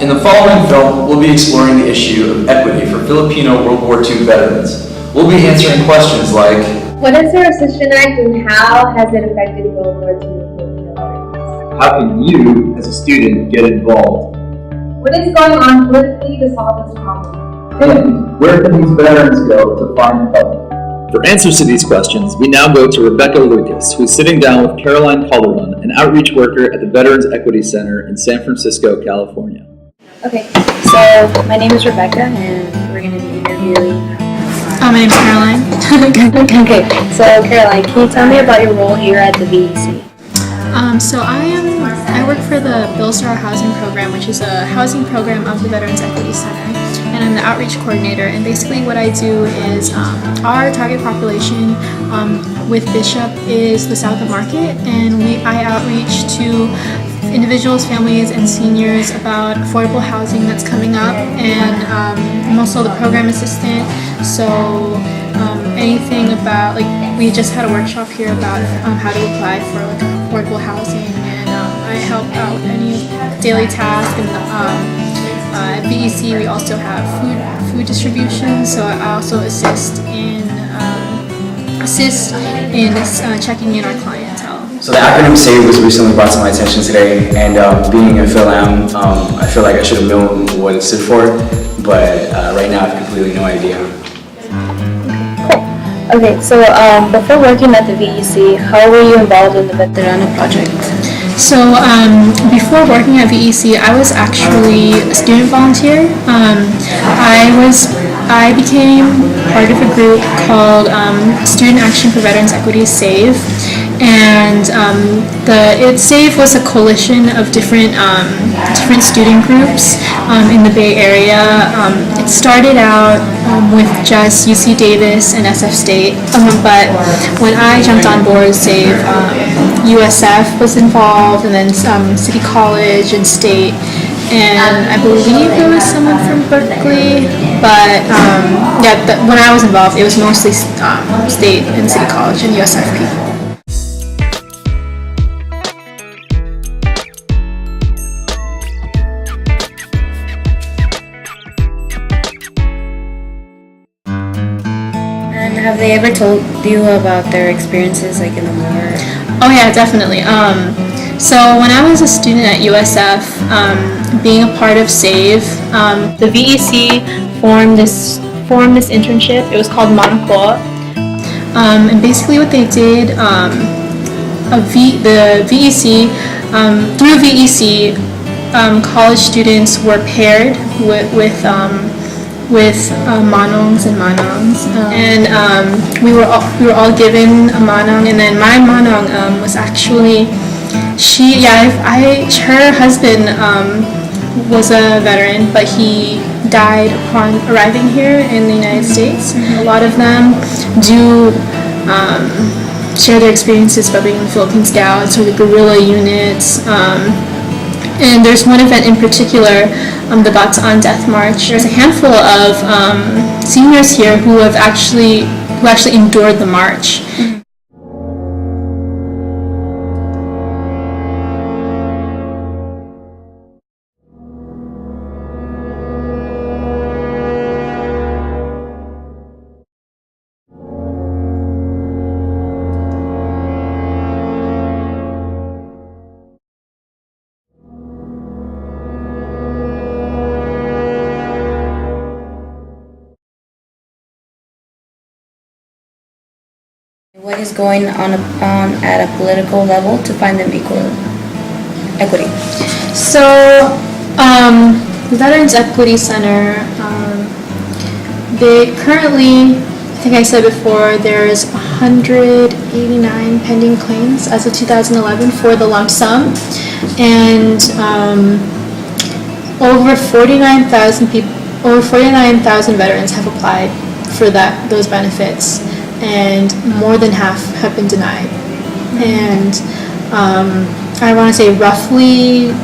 In the following film, we'll be exploring the issue of equity for Filipino World War II veterans. We'll be answering questions like, what is the Rescission Act and how has it affected World War II Filipino veterans? how can you, as a student, get involved? What is going on politically to solve this problem? And where can these veterans go to find help? For answers to these questions, we now go to Rebecca Lucas, who's sitting down with Caroline Calderon, an outreach worker at the Veterans Equity Center in San Francisco, California. Okay, so my name is Rebecca, and we're going to be interviewing. My name is Caroline. Okay, so Caroline, can you tell me about your role here at the VEC? So I work for the Bill Star Housing Program, which is a housing program of the Veterans Equity Center, and I'm the outreach coordinator. And basically, what I do is our target population with Bishop is the South of Market, and I outreach to individuals, families, and seniors about affordable housing that's coming up, and I'm also the program assistant, so anything about, like, we just had a workshop here about how to apply for like affordable housing, and I help out with any daily tasks, and at VEC we also have food distribution, so I also assist in checking in our clientele. So the acronym SAVE was recently brought to my attention today, and being a Phil-Am, I feel like I should have known what it stood for, but right now I have completely no idea. Okay, so before working at the VEC, how were you involved in the Veterano project? So before working at VEC, I was actually a student volunteer. I became part of a group called Student Action for Veterans Equity, SAVE, and SAVE was a coalition of different student groups in the Bay Area. It started out with just UC Davis and SF State, but when I jumped on board SAVE, USF was involved, and then City College and State, and I believe there was someone from Berkeley, but when I was involved, it was mostly State and City College and USF people. And have they ever told you about their experiences, like, in the war? Oh yeah, definitely. So when I was a student at USF, being a part of SAVE, the VEC formed this internship. It was called Monaco, and basically what they did, the VEC, through VEC, college students were paired with manongs and manongs, and we were all given a manong, and then my manong was actually her husband was a veteran, but he died upon arriving here in the United States. A lot of them do share their experiences about being in the Philippine Scouts or the guerrilla units. And there's one event in particular, the Bataan Death March. There's a handful of seniors here who actually endured the march. What is going on at a political level to find them equity? So, the Veterans Equity Center, they currently, I think I said before, there's 189 pending claims as of 2011 for the lump sum, and over 49,000 veterans have applied for those benefits, and more than half have been denied. And I want to say roughly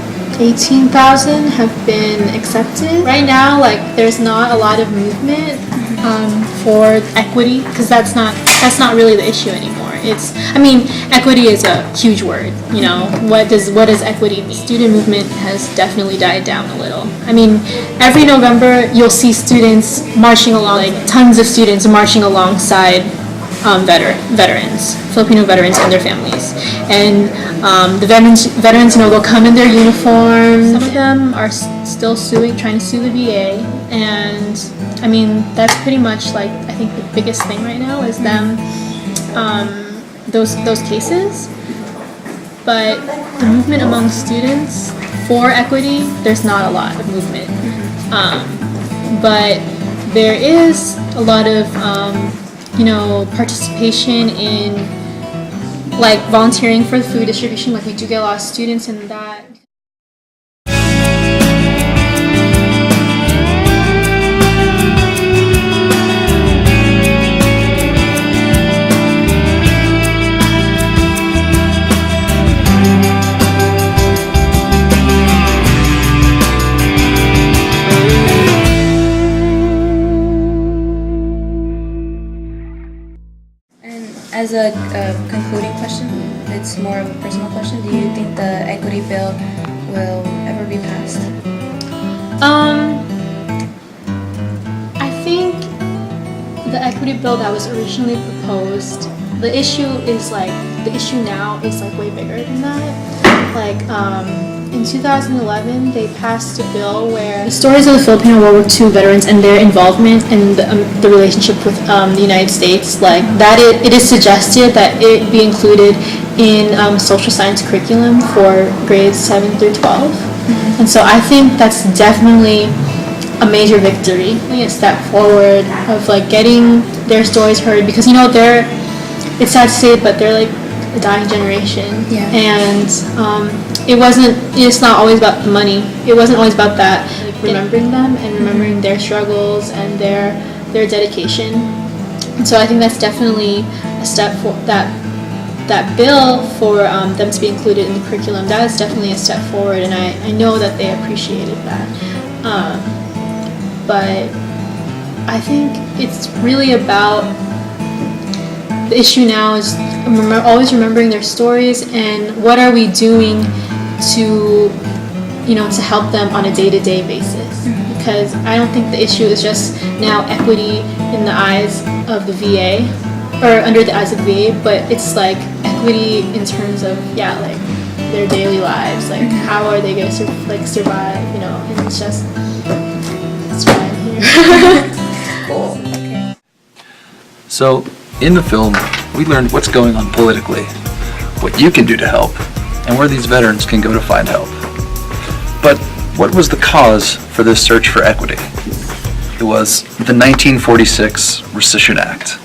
18,000 have been accepted. Right now, like, there's not a lot of movement for equity, because that's not really the issue anymore. I mean, equity is a huge word. You know, what does equity mean? Student movement has definitely died down a little. I mean, every November you'll see students marching along, like tons of students marching alongside veterans, Filipino veterans and their families. And the veterans, you know, they'll come in their uniforms. Some of them are still trying to sue the VA. And I mean, that's pretty much like, I think the biggest thing right now is them, those cases. But the movement among students for equity, there's not a lot of movement. But there is a lot of, you know, participation in like volunteering for food distribution. Like we do get a lot of students in that. As a concluding question, it's more of a personal question. Do you think the equity bill will ever be passed? I think the equity bill that was originally proposed, the issue now is like way bigger than that. Like in 2011, they passed a bill where the stories of the Filipino World War II veterans and their involvement in the relationship with the United States, like that, it is suggested that it be included in social science curriculum for grades 7 through 12. And so I think that's definitely a major victory, a step forward of like getting their stories heard, because you know it's sad to say it, but they're like a dying generation. Yeah. And it's not always about the money. It wasn't always about that. Like remembering them and remembering their struggles and their dedication. And so I think that's definitely a step for that bill for them to be included in the curriculum. That is definitely a step forward, and I know that they appreciated that. But I think it's really about the issue now is always remembering their stories and what are we doing to, you know, to help them on a day-to-day basis. Because I don't think the issue is just now equity in the eyes of the VA or under the eyes of the VA, but it's like equity in terms of like their daily lives, like how are they going to survive, you know, and it's just that's why I'm here. Cool. Okay. So, in the film, we learned what's going on politically, what you can do to help, and where these veterans can go to find help. But what was the cause for this search for equity? It was the 1946 Rescission Act.